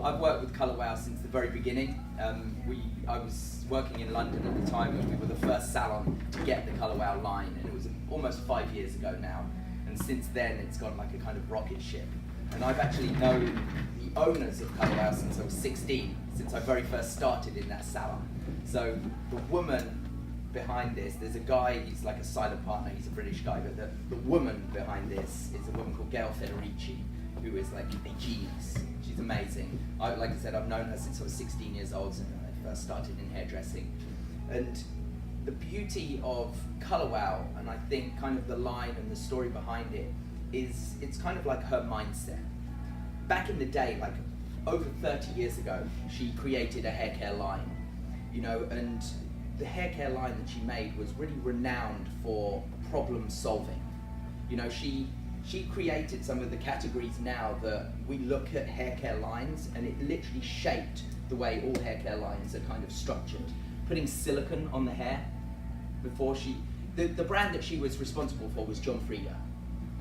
I've worked with Colour Wow since the very beginning. I was working in London at the time, and we were the first salon to get the Colour Wow line, and it was almost 5 years ago now. And since then, it's gone like a kind of rocket ship. And I've actually known the owners of Colour Wow since I was 16, since I very first started in that salon. So the woman behind this, there's a guy, he's like a silent partner, he's a British guy, but the woman behind this is a woman called Gail Federici, who is like a genius. She's amazing. Like I said, I've known her since I was 16 years old, and I first started in hairdressing. And the beauty of Colour Wow, and I think kind of the line and the story behind it, is it's kind of like her mindset. Back in the day, like over 30 years ago, she created a hair care line, you know, and the hair care line that she made was really renowned for problem solving. You know, she created some of the categories now that we look at hair care lines, and it literally shaped the way all hair care lines are kind of structured. Putting silicone on the hair before the brand that she was responsible for was John Frieda.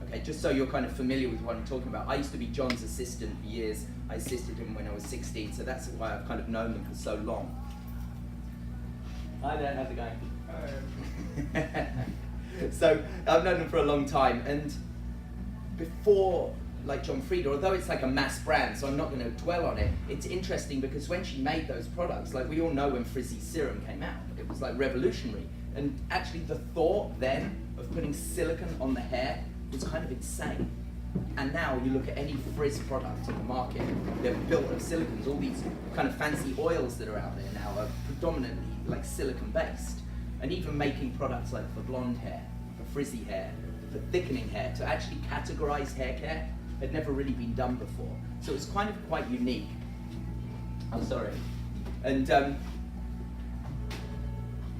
Okay, just so you're kind of familiar with what I'm talking about. I used to be John's assistant for years. I assisted him when I was 16, so that's why I've kind of known them for so long. Hi there, how's it going? Hi. So I've known them for a long time, and before like John Frieda, although it's like a mass brand, so I'm not going to dwell on it, it's interesting because when she made those products, like we all know when Frizzy Serum came out, it was like revolutionary. And actually the thought then of putting silicone on the hair was kind of insane. And now you look at any frizz product in the market, they're built of silicones. All these kind of fancy oils that are out there now are predominantly like silicone based. And even making products like for blonde hair, for frizzy hair, for thickening hair, to actually categorize hair care had never really been done before. So it's kind of quite unique. I'm sorry. And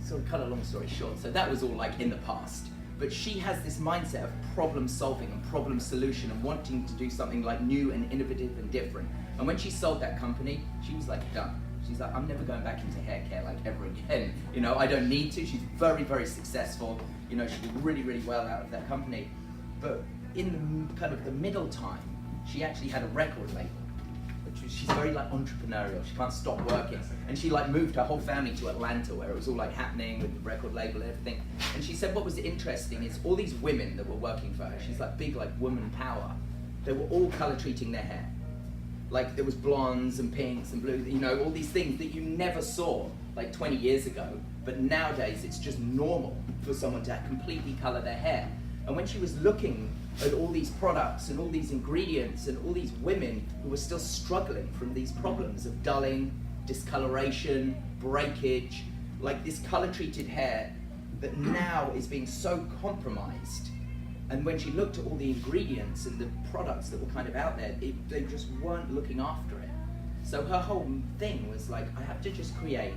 sort of cut a long story short, so that was all like in the past. But she has this mindset of problem solving and problem solution and wanting to do something like new and innovative and different. And when she sold that company, she was like done. She's like, I'm never going back into hair care like ever again. You know, I don't need to. She's very, very successful. You know, she did really, really well out of that company. But in the kind of the middle time, she actually had a record label. She's very like entrepreneurial. She can't stop working. And she like moved her whole family to Atlanta, where it was all like happening with the record label and everything. And she said what was interesting is all these women that were working for her, she's like big like woman power, they were all color treating their hair. Like there was blondes and pinks and blues, you know, all these things that you never saw like 20 years ago. But nowadays it's just normal for someone to completely color their hair. And when she was looking at all these products and all these ingredients and all these women who were still struggling from these problems of dulling, discoloration, breakage, like this color-treated hair that now is being so compromised. And when she looked at all the ingredients and the products that were kind of out there, they just weren't looking after it. So her whole thing was like, I have to just create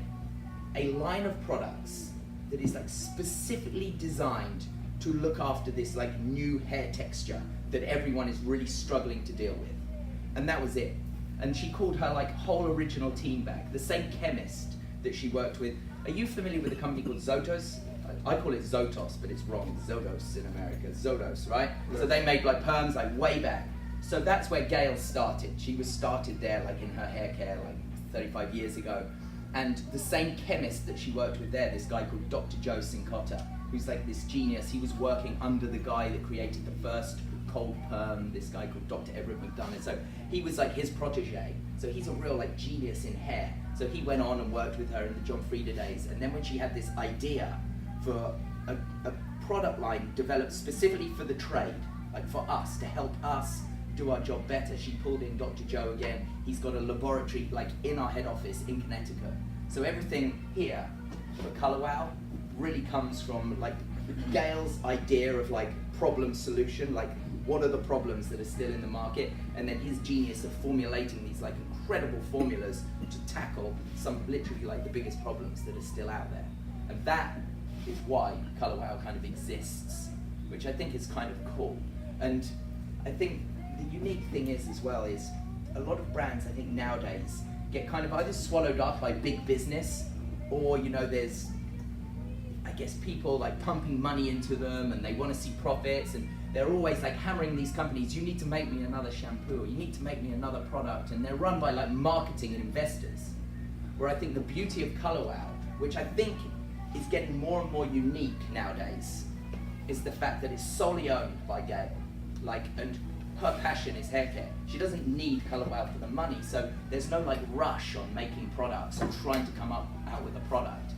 a line of products that is like specifically designed to look after this like new hair texture that everyone is really struggling to deal with. And that was it. And she called her like whole original team back, the same chemist that she worked with. Are you familiar with a company called Zotos? I call it Zotos, but it's wrong. Zotos in America, Zotos, right? So they made like perms like way back. So that's where Gail started. She was started there like in her hair care like 35 years ago. And the same chemist that she worked with there, this guy called Dr. Joe Cincotta, who's like this genius. He was working under the guy that created the first cold perm, this guy called Dr. Everett McDonough. So he was like his protege. So he's a real like genius in hair. So he went on and worked with her in the John Frieda days. And then when she had this idea for a product line developed specifically for the trade, like for us, to help us do our job better, she pulled in Dr. Joe again. He's got a laboratory like in our head office in Connecticut. So everything here for Colour Wow really comes from like Gail's idea of like problem solution, like what are the problems that are still in the market, and then his genius of formulating these like incredible formulas to tackle some literally like the biggest problems that are still out there. And that is why Colour Wow kind of exists, which I think is kind of cool. And I think the unique thing is as well is a lot of brands I think nowadays get kind of either swallowed up by big business, or you know there's I guess people like pumping money into them and they want to see profits, and they're always like hammering these companies, you need to make me another shampoo, or you need to make me another product, and they're run by like marketing and investors. Where I think the beauty of Colour Wow, which I think is getting more and more unique nowadays, is the fact that it's solely owned by Kale. Like, and her passion is hair care. She doesn't need Colour Wow for the money, so there's no like rush on making products or trying to come out with a product.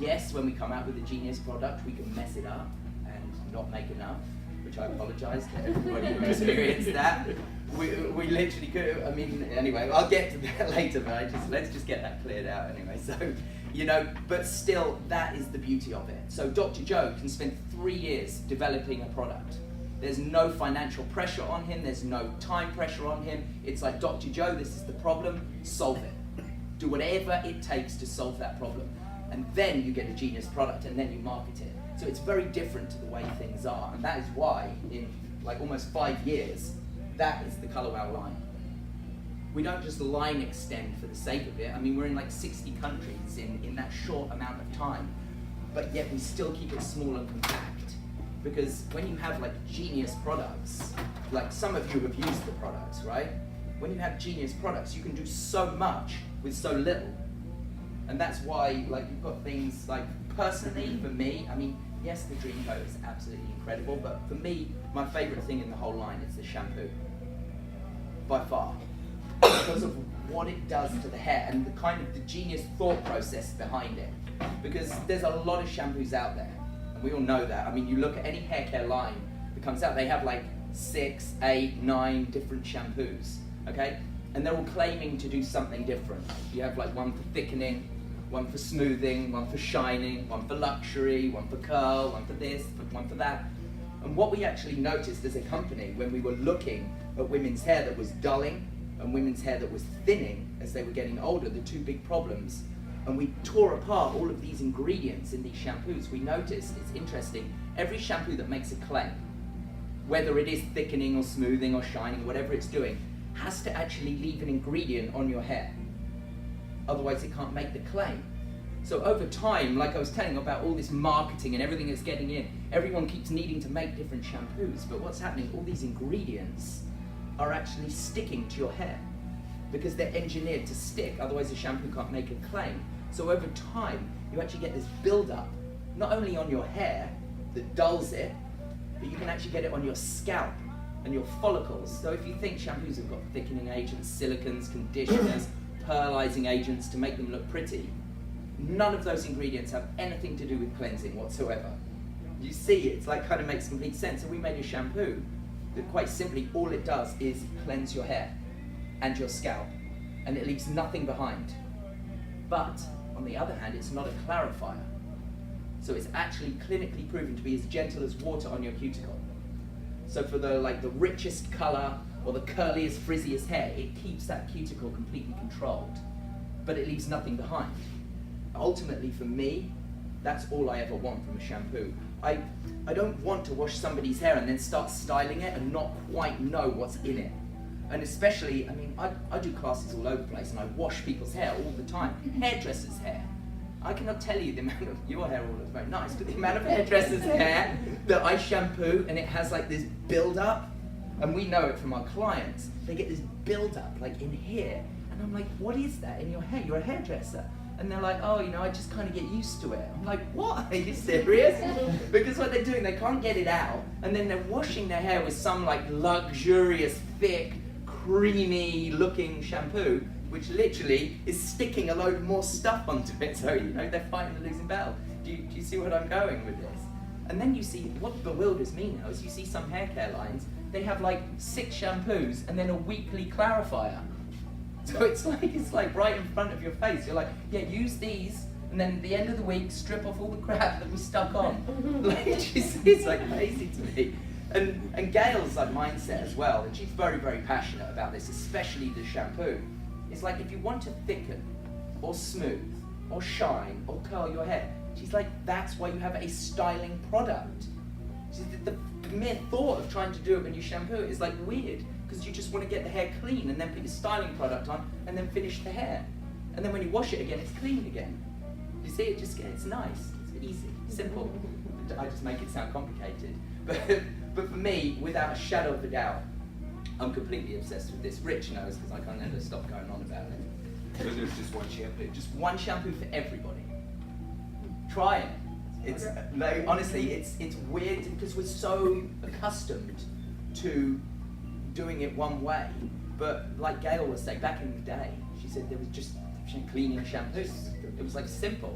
Yes, when we come out with a genius product, we can mess it up and not make enough, which I apologise to everybody who experienced that. We literally could, I mean, anyway, I'll get to that later, but let's just get that cleared out anyway. So, you know, but still, that is the beauty of it. So Dr. Joe can spend 3 years developing a product. There's no financial pressure on him, there's no time pressure on him. It's like, Dr. Joe, this is the problem, solve it. Do whatever it takes to solve that problem. And then you get a genius product, and then you market it. So it's very different to the way things are, and that is why in like almost 5 years, that is the Colour Wow line. We don't just line extend for the sake of it. I mean, we're in like 60 countries in that short amount of time, but yet we still keep it small and compact. Because when you have like genius products, like some of you have used the products, right? When you have genius products, you can do so much with so little. And that's why, like, you've got things like, personally, for me, I mean, yes, the Dreamcoat is absolutely incredible, but for me, my favorite thing in the whole line is the shampoo. By far. Because of what it does to the hair and the kind of the genius thought process behind it. Because there's a lot of shampoos out there, and we all know that. I mean, you look at any hair care line that comes out, they have like 6, 8, 9 different shampoos, okay? And they're all claiming to do something different. You have like one for thickening, one for smoothing, one for shining, one for luxury, one for curl, one for this, one for that. And what we actually noticed as a company when we were looking at women's hair that was dulling and women's hair that was thinning as they were getting older, the two big problems, and we tore apart all of these ingredients in these shampoos, we noticed, it's interesting, every shampoo that makes a claim, whether it is thickening or smoothing or shining, whatever it's doing, has to actually leave an ingredient on your hair. Otherwise it can't make the claim. So over time, like I was telling about all this marketing and everything that's getting in, everyone keeps needing to make different shampoos, but what's happening, all these ingredients are actually sticking to your hair because they're engineered to stick, otherwise the shampoo can't make a claim. So over time, you actually get this build-up, not only on your hair that dulls it, but you can actually get it on your scalp and your follicles. So if you think shampoos have got thickening agents, silicons, conditioners, pearlizing agents to make them look pretty, none of those ingredients have anything to do with cleansing whatsoever. You see, it's like kind of makes complete sense. So we made a shampoo that quite simply all it does is cleanse your hair and your scalp, and it leaves nothing behind. But on the other hand, it's not a clarifier. So it's actually clinically proven to be as gentle as water on your cuticle. So for the richest color or the curliest, frizziest hair, it keeps that cuticle completely controlled, but it leaves nothing behind. Ultimately, for me, that's all I ever want from a shampoo. I don't want to wash somebody's hair and then start styling it and not quite know what's in it. And especially, I mean, I do classes all over the place and I wash people's hair all the time. Hairdressers' hair. I cannot tell you the amount of, your hair all looks very nice, but the amount of hairdressers' hair that I shampoo and it has like this build-up, and we know it from our clients, they get this build-up like in here, and I'm like, what is that in your hair? You're a hairdresser. And they're like, oh, you know, I just kind of get used to it. I'm like, what? Are you serious? Because what they're doing, they can't get it out, and then they're washing their hair with some like luxurious, thick, creamy looking shampoo, which literally is sticking a load more stuff onto it. So, you know, they're fighting the losing battle. Do you see what I'm going with this? And then you see, what bewilders me now is you see some hair care lines, they have like 6 shampoos and then a weekly clarifier. So it's like right in front of your face. You're like, yeah, use these, and then at the end of the week, strip off all the crap that we stuck on. Like, it's like crazy to me. And Gail's like mindset as well, and she's very, very passionate about this, especially the shampoo. It's like, if you want to thicken, or smooth, or shine, or curl your hair, she's like, that's why you have a styling product. The mere thought of trying to do it when you shampoo it is like weird, because you just want to get the hair clean and then put your styling product on and then finish the hair. And then when you wash it again, it's clean again. You see, it's nice, it's easy, simple. I just make it sound complicated. But for me, without a shadow of a doubt, I'm completely obsessed with this. Rich knows because I can't never stop going on about it. So there's just one shampoo? Just one shampoo for everybody. Try it. It's like, honestly, it's weird because we're so accustomed to doing it one way. But like Gail was saying, back in the day, she said there was just cleaning shampoos. It was like simple.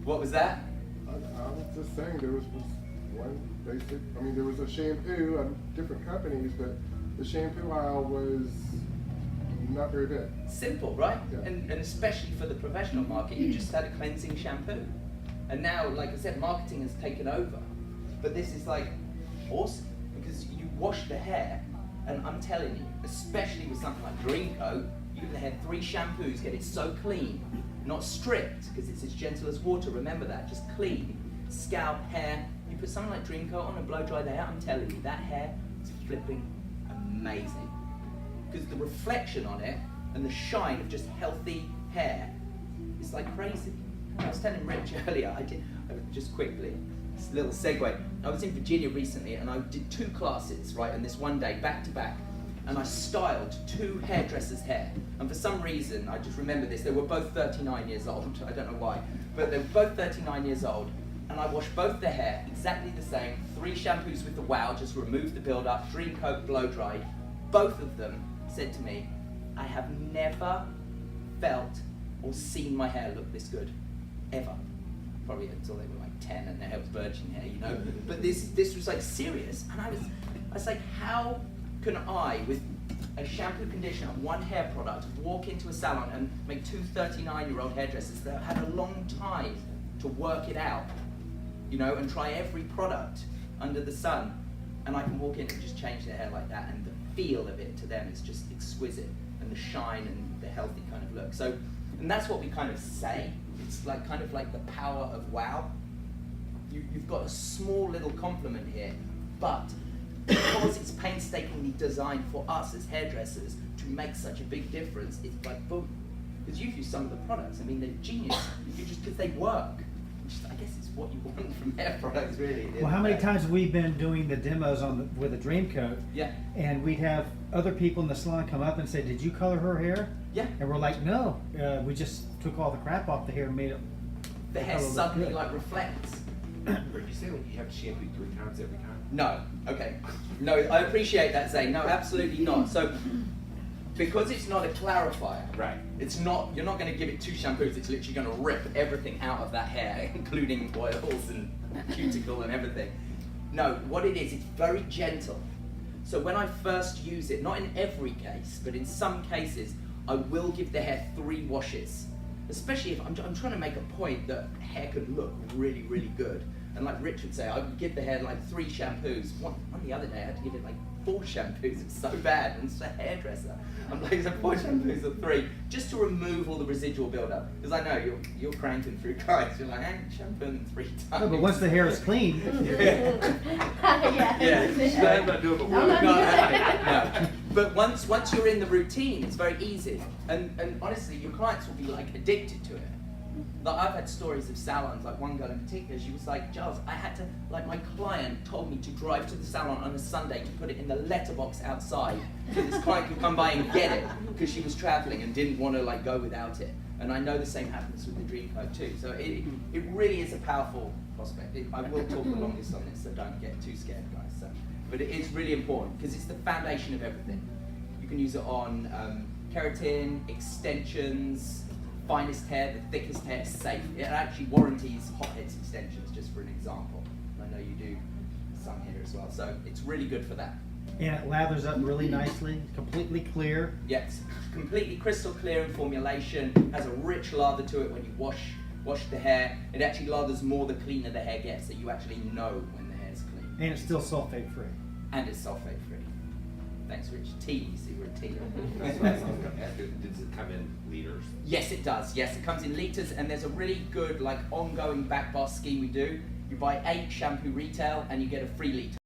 What was that? I was just saying there was one basic, I mean there was a shampoo at different companies, but the shampoo aisle was not very big. Simple, right? Yeah. And especially for the professional market, you just had a cleansing shampoo. And now, like I said, marketing has taken over. But this is like awesome because you wash the hair, and I'm telling you, especially with something like Dreamcoat, you give the hair 3 shampoos, get it so clean, not stripped because it's as gentle as water. Remember that, just clean, scalp, hair. You put something like Dreamcoat on and blow dry the hair. I'm telling you, that hair is flipping amazing because the reflection on it and the shine of just healthy hair is like crazy. I was telling Rich earlier, just quickly, this little segue. I was in Virginia recently and I did 2 classes, right, and this one day, back to back, and I styled 2 hairdressers' hair. And for some reason, I just remember this, they were both 39 years old, I don't know why, but they were both 39 years old, and I washed both their hair exactly the same, 3 shampoos with the Wow, just removed the build-up, Dreamcoat, blow-dried. Both of them said to me, I have never felt or seen my hair look this good. Ever. Probably until they were like 10 and their hair was virgin hair, you know. But this was like serious, and I was like, how can I, with a shampoo, conditioner, one hair product, walk into a salon and make 2 39-year-old hairdressers that have had a long time to work it out, you know, and try every product under the sun, and I can walk in and just change their hair like that, and the feel of it to them is just exquisite, and the shine and the healthy kind of look. So, and that's what we kind of say. It's like kind of like the power of Wow. You've got a small little compliment here, but because it's painstakingly designed for us as hairdressers to make such a big difference, it's like boom. Because you've used some of the products, I mean, they're genius. You just because they work. I guess it's what you want from hair products, really. Well, how many times have we been doing the demos with a Dreamcoat? Yeah. And we'd have other people in the salon come up and say, "Did you color her hair?" Yeah. And we're like, "No, we just took all the crap off the hair and made it." The hair suddenly like reflects. Or you say when you have to shampoo 3 times every time? No. Okay. No, I appreciate that, Zane. No, absolutely not. So, because it's not a clarifier, Right. It's not. You're not going to give it 2 shampoos. It's literally going to rip everything out of that hair, including oils and cuticle and everything. No, what it is, it's very gentle. So when I first use it, not in every case, but in some cases, I will give the hair 3 washes. Especially if I'm trying to make a point that hair could look really, really good. And like Rich would say, I would give the hair like 3 shampoos. One the other day, I had to give it like 4 shampoos. It's so bad, and it's a hairdresser. I'm like, so 4 shampoos or 3, just to remove all the residual buildup. Because I know you're cranking through guys. You're like, I ain't shampooing them 3 times. No, but once the hair is clean, Yeah. I'm not doing it. No. But once you're in the routine, it's very easy. And honestly, your clients will be like addicted to it. Like I've had stories of salons, like one girl in particular, she was like, Giles, I had to, like my client told me to drive to the salon on a Sunday to put it in the letterbox outside so this client could come by and get it because she was traveling and didn't want to like go without it. And I know the same happens with the Dreamcoat too. So it really is a powerful prospect. I will talk the longest on this, so don't get too scared, guys. So, but it is really important because it's the foundation of everything. You can use it on keratin, extensions, finest hair, the thickest hair, safe. It actually warranties hotheads extensions, just for an example. I know you do some here as well, so it's really good for that. and it lathers up really nicely, completely clear. Yes, completely crystal clear in formulation, has a rich lather to it when you wash the hair. It actually lathers more the cleaner the hair gets, so you actually know when the hair's clean. And it's still sulfate free. And it's sulfate free. Thanks, Rich. Tea, you see, we're a tea. Does it come in liters? Yes, it does. Yes, it comes in litres, and there's a really good, like, ongoing back bar scheme we do. You buy 8 shampoo retail, and you get a free litre.